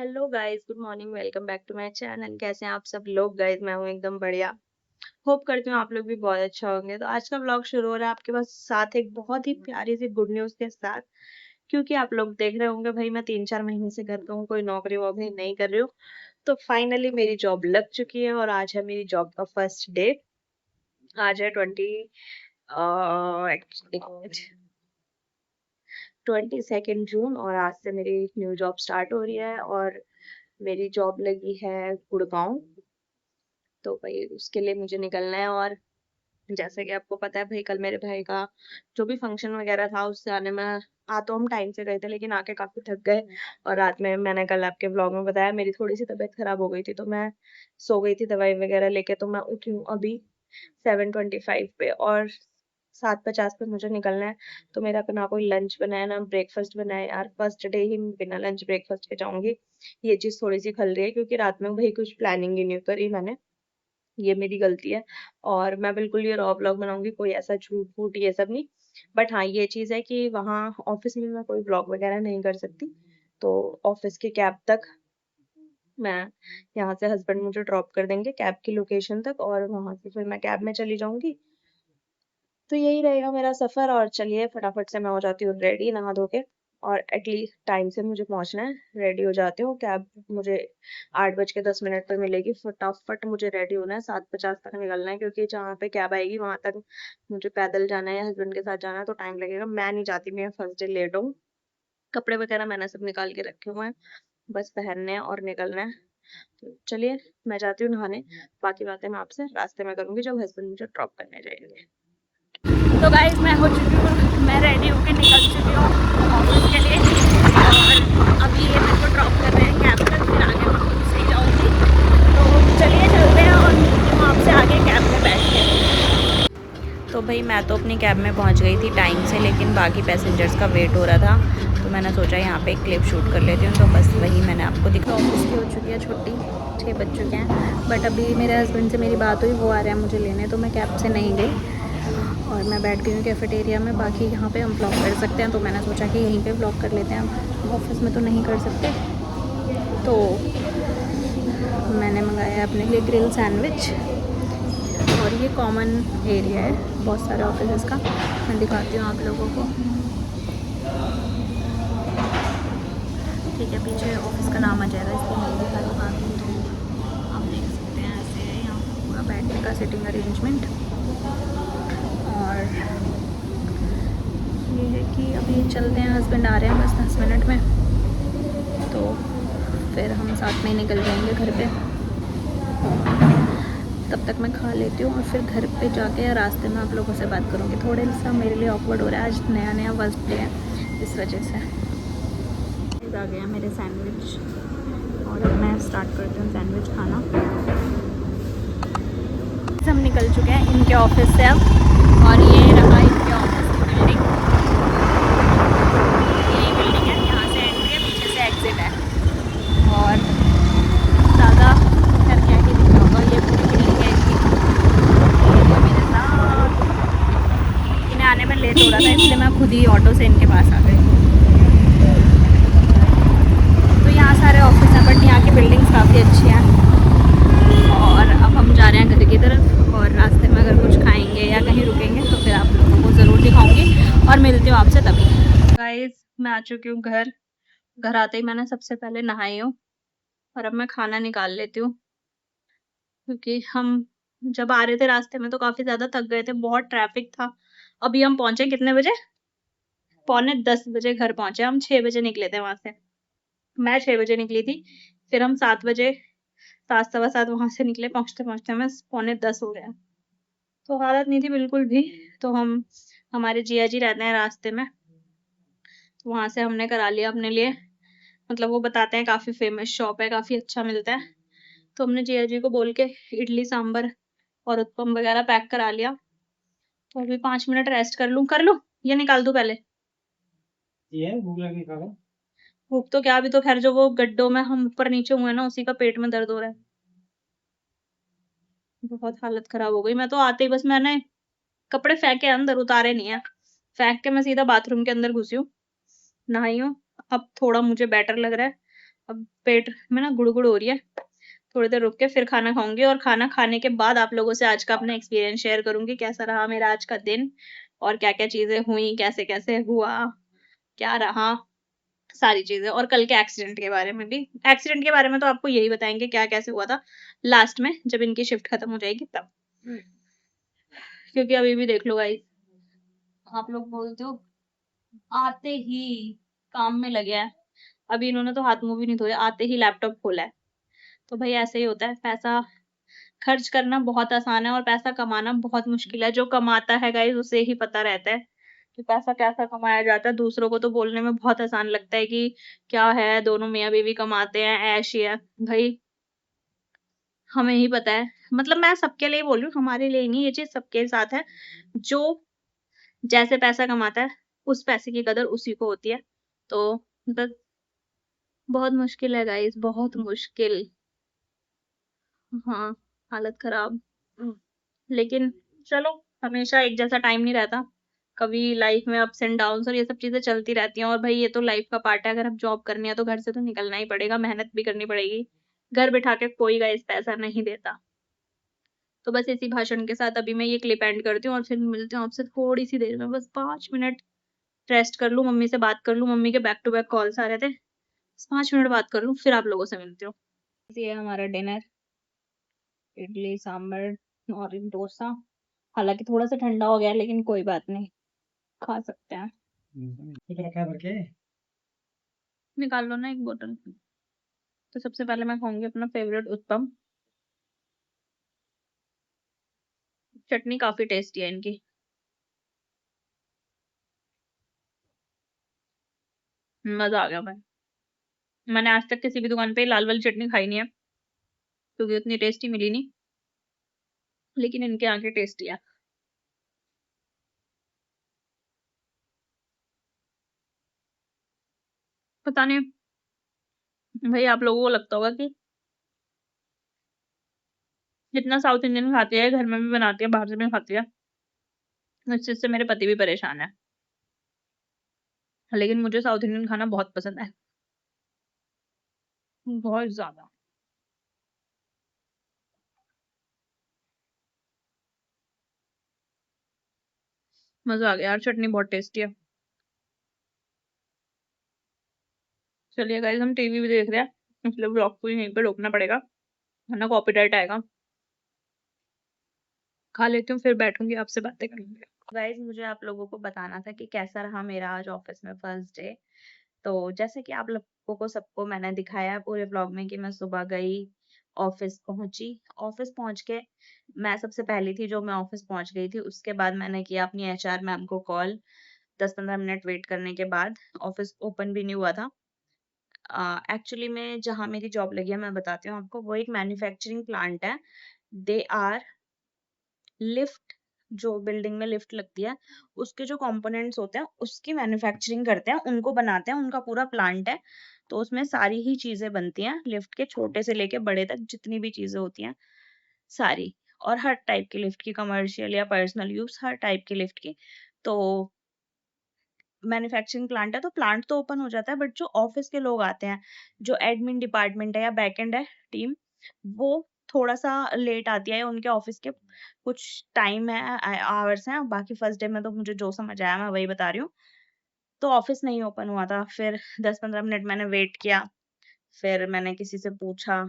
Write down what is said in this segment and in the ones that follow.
Hello guys, good morning. Welcome back to my channel. कैसे हैं आप सब लोग गाइस? मैं हूँ एकदम बढ़िया। होप करती हूँ आप लोग भी बहुत अच्छा होंगे। तो आज का व्लॉग शुरू हो रहा है आपके पास साथ एक बहुत ही प्यारी सी गुड न्यूज़ के साथ। क्योंकि आप लोग देख रहे होंगे भाई, मैं 3-4 महीने से घर पे हूँ, कोई नौकरी वोकरी नहीं कर रही हूँ। तो फाइनली मेरी जॉब लग चुकी है और आज है मेरी जॉब का फर्स्ट डे। आज है 22 जून और आज से मेरी न्यू जॉब स्टार्ट हो रही है और मेरी जॉब लगी है गुड़गांव। तो भाई उसके लिए मुझे निकलना है। और जैसे कि आपको पता है भाई, कल मेरे भाई का जो भी फंक्शन वगैरह था उससे आने में आ तो हम टाइम से गए थे, लेकिन आके काफी थक गए। और रात में मैंने कल आपके व्लॉग में बताया मेरी थोड़ी सी तबीयत खराब हो गई थी, तो मैं सो गई थी दवाई वगैरह लेके। तो मैं उठी हूँ अभी 7:25 पे और 7:50 पे मुझे निकलना है। तो मेरा ना कोई लंच बनाया ना ब्रेकफास्ट बनाया यार। फर्स्ट डे ही बिना लंच ब्रेकफास्ट के जाऊंगी। ये चीज थोड़ी सी खल रही है क्योंकि रात में भाई कुछ प्लानिंग ही नहीं करी मैंने। ये मेरी गलती है और मैं बिल्कुल ये रॉ व्लॉग बनाऊंगी, कोई ऐसा झूठ फूट ये सब नहीं। बट हाँ, ये चीज है कि वहाँ ऑफिस में मैं कोई व्लॉग वगैरह नहीं कर सकती। तो ऑफिस के कैब तक मैं यहाँ से हस्बैंड मुझे ड्रॉप कर देंगे कैब की लोकेशन तक, और वहां से फिर मैं कैब में चली जाऊंगी। तो यही रहेगा मेरा सफर। और चलिए फटाफट से मैं हो जाती हूँ रेडी नहा धो के। और एटलीस्ट टाइम से मुझे पहुंचना है। रेडी हो जाती हूँ। कैब मुझे 8:10 पर मिलेगी। फटाफट मुझे रेडी होना है, 7:50 तक निकलना है क्योंकि जहाँ पे कैब आएगी वहां तक मुझे पैदल जाना है या हस्बैंड के साथ जाना है, तो टाइम लगेगा। मैं नहीं चाहती मैं फर्स्ट डे लेट हूँ। कपड़े वगैरह मैंने सब निकाल के रखे हुए हैं, बस पहनने हैं और निकलना है। तो चलिए मैं जाती हूँ नहाने। बाकी बातें मैं आपसे रास्ते में करूंगी जब हस्बैंड मुझे ड्रॉप करने जाएंगे। तो गाइस मैं हो चुकी हूँ, मैं रेडी होकर निकल चुकी हूँ ऑफिस के लिए। और अभी ये मेरे को ड्रॉप कर रहे हैं कैब तक, फिर आगे मैं खुद से ही जाऊँगी। तो चलिए चलते हैं और मिलती हूँ आपसे आगे कैब में बैठ के। तो भाई मैं तो अपनी कैब में पहुँच गई थी टाइम से, लेकिन बाकी पैसेंजर्स का वेट हो रहा था। तो मैंने सोचा यहाँ पे एक क्लिप शूट कर लेती हूँ, तो बस वही मैंने आपको दिखा। ऑफिस की हो चुकी है छुट्टी, 6 बज चुके हैं। बट अभी मेरे हस्बैंड से मेरी बात हुई, वो आ रहे हैं मुझे लेने, तो मैं कैब से नहीं गई और मैं बैठ गई हूँ कैफेटेरिया में। बाकी यहाँ पे हम ब्लॉग कर सकते हैं, तो मैंने सोचा कि यहीं पे ब्लॉग कर लेते हैं, ऑफिस में तो नहीं कर सकते। तो मैंने मंगाया अपने लिए ग्रिल सैंडविच। और ये कॉमन एरिया है बहुत सारे ऑफिस का, मैं दिखाती हूँ आप लोगों को। ठीक है, पीछे ऑफिस का नाम आ जाएगा इसलिए नहीं दिखा रहा हूँ। तो आप देख सकते हैं ऐसे है यहाँ पूरा बैठने का सिटिंग अरेंजमेंट। और ये है कि अभी चलते हैं, हस्बैंड आ रहे हैं बस 10 मिनट में, तो फिर हम साथ में ही निकल जाएंगे घर पे। तब तक मैं खा लेती हूँ और फिर घर पे जाके या रास्ते में आप लोगों से बात करूँगी। थोड़े सा मेरे लिए ऑकवर्ड हो रहा है, आज नया नया फर्स्ट डे है इस वजह से। आ गया मेरे सैंडविच और अब मैं स्टार्ट करती हूँ सैंडविच खाना। हम निकल चुके हैं इनके ऑफिस से अब, और ये रहा इनके ऑफिस की बिल्डिंग। यही बिल्डिंग है, यहाँ से एंट्री है, पीछे से एग्जिट है। और ज़्यादा घर क्या ही दिख रहा होगा, ये पूरी बिल्डिंग है इसकी। ये मेरे साथ इन्हें आने में लेट हो रहा था, इसलिए मैं खुद ही ऑटो से इनके पास आ गई। तो यहाँ सारे ऑफिस हैं बट यहाँ की बिल्डिंग्स काफ़ी अच्छी हैं। और अब हम जा रहे हैं घर की तरफ, और रास्ते में अगर कुछ खाएंगे या कहीं रुकेंगे तो फिर आप लोगों को ज़रूर दिखाऊंगी और मिलती हूँ आपसे तभी। गाइस मैं आ चुकी हूँ घर। घर आते ही मैंने सबसे पहले नहाई हूँ और अब मैं खाना निकाल लेती हूँ, क्योंकि हम जब आ रहे थे रास्ते में तो काफ़ी ज़्यादा थक गए थे, बहुत ट्रैफिक था। अभी हम पहुँचे कितने बजे? 9:45 बजे घर पहुँचे। हम 6 बजे निकले थे वहाँ से। मैं 6 बजे निकली थी, फिर हम 7 बजे, 7 सवा 7 वहाँ से निकले। पहुँचते-पहुँचते हमें 9:45 हो गया। तो हालत नहीं थी बिल्कुल भी। तो हम हमारे जीजा जी रहते हैं रास्ते में, तो वहाँ से हमने करा लिया अपने लिए। मतलब वो बताते हैं काफ़ी फेमस शॉप है, काफ़ी अच्छा मिलता है। तो हमने जीजा जी को बोल के इडली सांभर और उत्पम वगैरह पैक करा लिया। तो अभी 5 मिनट रेस्ट कर लूँ? ये निकाल दूँ पहले? ये भूख लगी खा लो। भूख तो क्या, अभी तो खैर जो वो गड्ढों में हम ऊपर नीचे हुए ना, उसी का पेट में दर्द हो रहा है। बहुत हालत खराब हो गई। मैं तो आते ही बस मैंने कपड़े फेंके अंदर, उतारे नहीं है। फेंक के मैं सीधा बाथरूम के अंदर घुसी हूँ, नहाई हूँ। अब थोड़ा मुझे बेटर लग रहा है। अब पेट में ना गुड़गुड़ हो रही है, थोड़ी देर रुक के फिर खाना खाऊंगी और खाना खाने के बाद आप लोगों से आज का अपना एक्सपीरियंस शेयर करूंगी, कैसा रहा मेरा आज का दिन और क्या क्या चीजें हुई, कैसे कैसे हुआ, क्या रहा, सारी चीजें। और कल के एक्सीडेंट के बारे में भी, एक्सीडेंट के बारे में तो आपको यही बताएंगे क्या कैसे हुआ था लास्ट में, जब इनकी शिफ्ट खत्म हो जाएगी तब, क्योंकि अभी भी देख लो गाइस, आप लोग बोलते हो आते ही काम में लगे हैं, अभी इन्होंने तो हाथ मुंह भी नहीं धोए, आते ही लैपटॉप खोला है। तो भाई ऐसे ही होता है, पैसा खर्च करना बहुत आसान है और पैसा कमाना बहुत मुश्किल है। जो कमाता है गाइस उसे ही पता रहता है कि पैसा कैसा कमाया जाता है। दूसरों को तो बोलने में बहुत आसान लगता है कि क्या है, दोनों मियाँ बीवी कमाते हैं, ऐश ही है। भाई हमें ही पता है, मतलब मैं सबके लिए बोल रही हूँ, हमारे लिए नहीं, ये चीज सबके साथ है। जो जैसे पैसा कमाता है उस पैसे की कदर उसी को होती है। तो बस बहुत मुश्किल है गाइस, बहुत मुश्किल। हाँ, हालत खराब। लेकिन चलो, हमेशा एक जैसा टाइम नहीं रहता, कभी लाइफ में अप्स एंड डाउन्स और ये सब चीजें चलती रहती हैं। और भाई ये तो लाइफ का पार्ट है, अगर हम जॉब करनी है तो घर से तो निकलना ही पड़ेगा, मेहनत भी करनी पड़ेगी। घर बिठा के कोई गाइस पैसा नहीं देता। तो बस इसी भाषण के साथ अभी मैं ये क्लिप एंड करती हूँ और फिर मिलती हूँ आपसे थोड़ी सी देर में, बस 5 मिनट रेस्ट कर लूँ, मम्मी से बात कर लूँ, मम्मी के बैक टू बैक कॉल्स आ रहे थे, बस 5 मिनट बात कर लूँ फिर आप लोगों से मिलती हूँ। ये है हमारा डिनर, इडली सांभर और डोसा। हालांकि थोड़ा सा ठंडा हो गया है, लेकिन कोई बात नहीं, खा सकते हैं। कुछ रखा है रखे। निकाल लो ना एक बोतल। तो सबसे पहले मैं खाऊंगी अपना फेवरेट उत्पम। चटनी काफी टेस्टी है इनकी। मजा आ गया भाई, मैंने आज तक किसी भी दुकान पे लाल वाली चटनी खाई नहीं है, क्योंकि उतनी टेस्टी मिली नहीं, लेकिन इनके यहाँ की टेस्टी है। पता नहीं भाई आप लोगों को लगता होगा कि जितना साउथ इंडियन खाती है घर में भी बनाती है, बाहर से भी खाती है, इस चीज से मेरे पति भी परेशान है। लेकिन मुझे साउथ इंडियन खाना बहुत पसंद है, बहुत ज्यादा। मजा आ गया यार, चटनी बहुत टेस्टी है। चलिए गाइस, हम टीवी भी देख रहे हैं, इसलिए ब्लॉग को यहीं पे रोकना पड़ेगा, वरना कॉपीराइट आएगा। खा लेती हूँ फिर बैठूंगी आपसे बातें करेंगे। गाइस मुझे आप लोगों को बताना था कि कैसा रहा मेरा आज ऑफिस में फर्स्ट डे। तो जैसे कि आप लोगों को सबको मैंने दिखाया पूरे ब्लॉग में कि मैं सुबह गई, ऑफिस पहुंची, ऑफिस पहुंच के मैं सबसे पहली थी जो मैं ऑफिस पहुंच गई थी। उसके बाद मैंने किया अपनी एचआर मैम को कॉल, 10-15 मिनट वेट करने के बाद ऑफिस ओपन भी नहीं हुआ था। एक्चुअली में जहाँ मेरी जॉब लगी है मैं बताती हूँ आपको, वो एक मैन्युफैक्चरिंग प्लांट है। दे आर लिफ्ट, जो बिल्डिंग में लिफ्ट लगती है उसके जो कंपोनेंट्स होते हैं उसकी मैन्युफैक्चरिंग करते हैं, उनको बनाते हैं, उनका पूरा प्लांट है। तो उसमें सारी ही चीजें बनती हैं, लिफ्ट के छोटे से लेके बड़े तक जितनी भी चीजें होती हैं सारी, और हर टाइप की लिफ्ट की, कमर्शियल या पर्सनल यूज, हर टाइप की लिफ्ट की। तो मैन्युफैक्चरिंग प्लांट है, तो प्लांट तो ओपन हो जाता है, बट जो ऑफिस के लोग आते हैं, जो एडमिन डिपार्टमेंट है या बैकएंड है टीम, वो थोड़ा सा लेट आती है, उनके ऑफिस के कुछ टाइम है, आवर्स हैं। बाकी फर्स्ट डे में तो मुझे जो समझ आया मैं वही बता रही हूँ। तो ऑफिस नहीं ओपन हुआ था, फिर 10-15 मिनट मैंने वेट किया, फिर मैंने किसी से पूछा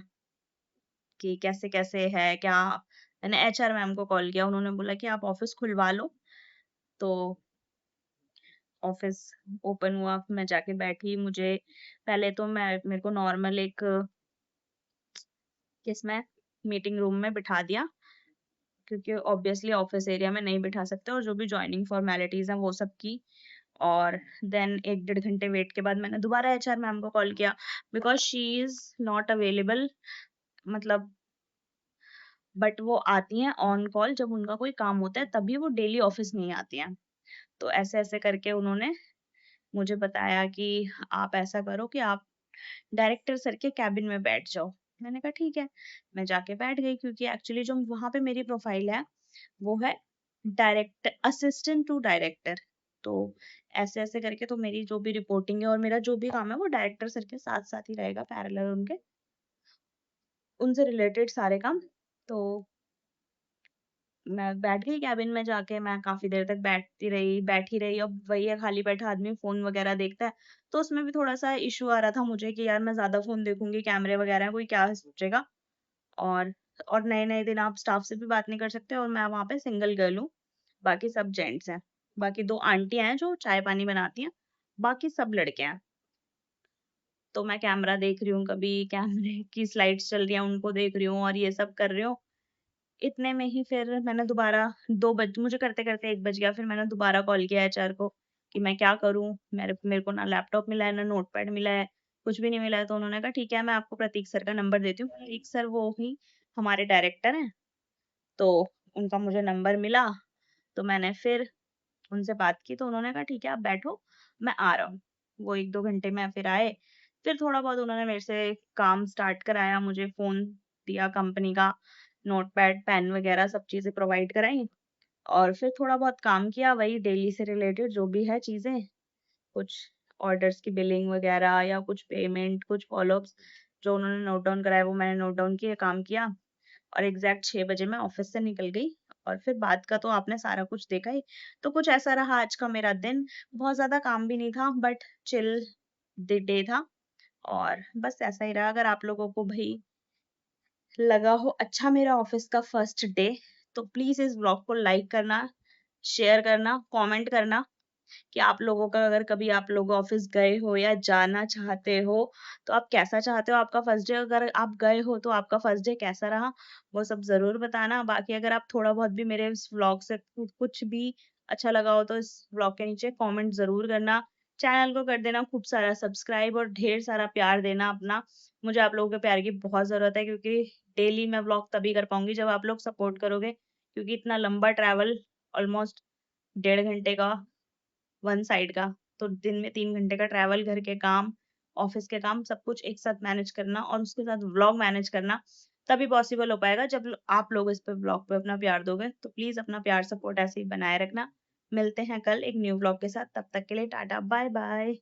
कि कैसे कैसे है क्या। मैंने एचआर मैम को कॉल किया, उन्होंने बोला कि आप ऑफिस खुलवा लो। तो ऑफिस ओपन हुआ, मैं जाके बैठी। मुझे पहले तो मेरे को नॉर्मल एक किसमें मीटिंग रूम में बिठा दिया, क्योंकि ऑब्वियसली ऑफिस एरिया में नहीं बिठा सकते, और जो भी ज्वाइनिंग फॉर्मेलिटीज हैं वो सब की। और देन 1-1.5 घंटे वेट के बाद मैंने दोबारा एचआर मैम को कॉल किया, because she is not available, मतलब बट वो आती हैं ऑन कॉल जब उनका कोई काम होता है, तभी वो डेली ऑफिस नहीं आती हैं। तो ऐसे ऐसे करके उन्होंने मुझे बताया कि आप ऐसा करो कि आप डायरेक्टर सर के कैबिन में बैठ जाओ। मैंने कहा ठीक है, मैं जाके बैठ गई, क्योंकि एक्चुअली जो वहां पे मेरी प्रोफाइल है वो है डायरेक्टर, असिस्टेंट टू डायरेक्टर। तो ऐसे-ऐसे करके तो मेरी जो भी रिपोर्टिंग है और मेरा जो भी काम है वो डायरेक्टर सर के साथ-साथ ही रहेगा पैरेलल उनके, उनसे रिलेटेड सारे काम। तो मैं बैठ गई केबिन में जाके, मैं काफ़ी देर तक बैठी रही। अब वही है, खाली बैठा आदमी फ़ोन वगैरह देखता है, तो उसमें भी थोड़ा-सा इश्यू आ रहा था मुझे कि यार मैं ज़्यादा फ़ोन देखूँगी, कैमरे वगैरह हैं, कोई क्या सोचेगा? और नए-नए दिन आप स्टाफ से भी बात नहीं कर सकते और मैं वहाँ पे सिंगल गर्ल हूँ, बाकी सब जेंट्स हैं। बाकी 2 आंटियाँ हैं जो चाय-पानी बनाती हैं, बाकी सब लड़के हैं। तो मैं कैमरा देख रही हूँ, कभी कैमरे की स्लाइड्स चल रही हैं, उनको देख रही हूँ और ये सब कर रही हूँ। इतने में ही फिर मैंने दोबारा 2 बज मुझे करते-करते 1 बज गया, फिर मैंने दोबारा कॉल किया एचआर को कि मैं क्या करूँ? मेरे मेरे को ना लैपटॉप मिला है, ना नोटपैड मिला है, कुछ भी नहीं मिला है। तो उन्होंने कहा ठीक है, मैं आपको प्रतीक सर का नंबर देती हूँ। प्रतीक सर वो ही हमारे डायरेक्टर हैं, तो उनका मुझे नंबर मिला, तो मैंने फिर उनसे बात की, तो उन्होंने कहा ठीक है आप बैठो, मैं आ रहा हूँ। वो 1-2 घंटे में फिर आए, फिर थोड़ा बहुत उन्होंने मेरे से काम स्टार्ट कराया, मुझे फ़ोन दिया कंपनी का, नोटपैड, पेन वगैरह सब चीज़ें प्रोवाइड कराई और फिर थोड़ा बहुत काम किया, वही डेली से रिलेटेड जो भी है चीज़ें, कुछ ऑर्डर्स की बिलिंग वगैरह या कुछ पेमेंट, कुछ फ़ॉलो-अप्स जो उन्होंने नोट डाउन कराया वो मैंने नोट डाउन किए, काम किया और एग्ज़ैक्ट 6 बजे मैं ऑफ़िस से निकल गई और फिर बाद का तो आपने सारा कुछ देखा ही। तो कुछ ऐसा रहा आज का मेरा दिन, बहुत ज़्यादा काम भी नहीं था बट चिल द डे था और बस ऐसा ही रहा। अगर आप लोगों को भई लगा हो अच्छा मेरा ऑफ़िस का फर्स्ट डे, तो प्लीज़ इस व्लॉग को लाइक करना, शेयर करना, कमेंट करना कि आप लोगों का अगर कभी आप लोग ऑफ़िस गए हो या जाना चाहते हो, तो आप कैसा चाहते हो आपका फर्स्ट डे? अगर आप गए हो तो आपका फर्स्ट डे कैसा रहा? वो सब ज़रूर बताना। बाकी अगर आप थोड़ा बहुत भी मेरे इस व्लॉग से कुछ भी अच्छा लगा हो तो इस व्लॉग के नीचे कमेंट ज़रूर करना। चैनल को कर देना खूब सारा सब्सक्राइब और ढेर सारा प्यार देना अपना। मुझे आप लोगों के प्यार की बहुत ज़रूरत है क्योंकि डेली मैं व्लॉग तभी कर पाऊँगी जब आप लोग सपोर्ट करोगे क्योंकि इतना लंबा ट्रैवल ऑलमोस्ट 1.5 घंटे का वन साइड का, तो दिन में 3 घंटे का ट्रैवल, घर के काम, ऑफ़िस के काम, सब कुछ एक साथ मैनेज करना और उसके साथ व्लॉग मैनेज करना, तभी पॉसिबल हो पाएगा जब आप लोग इस पे व्लॉग पे अपना प्यार दोगे। तो प्लीज़ अपना प्यार सपोर्ट ऐसे ही बनाए रखना। मिलते हैं कल एक न्यू व्लॉग के साथ, तब तक के लिए टाटा, बाय बाय।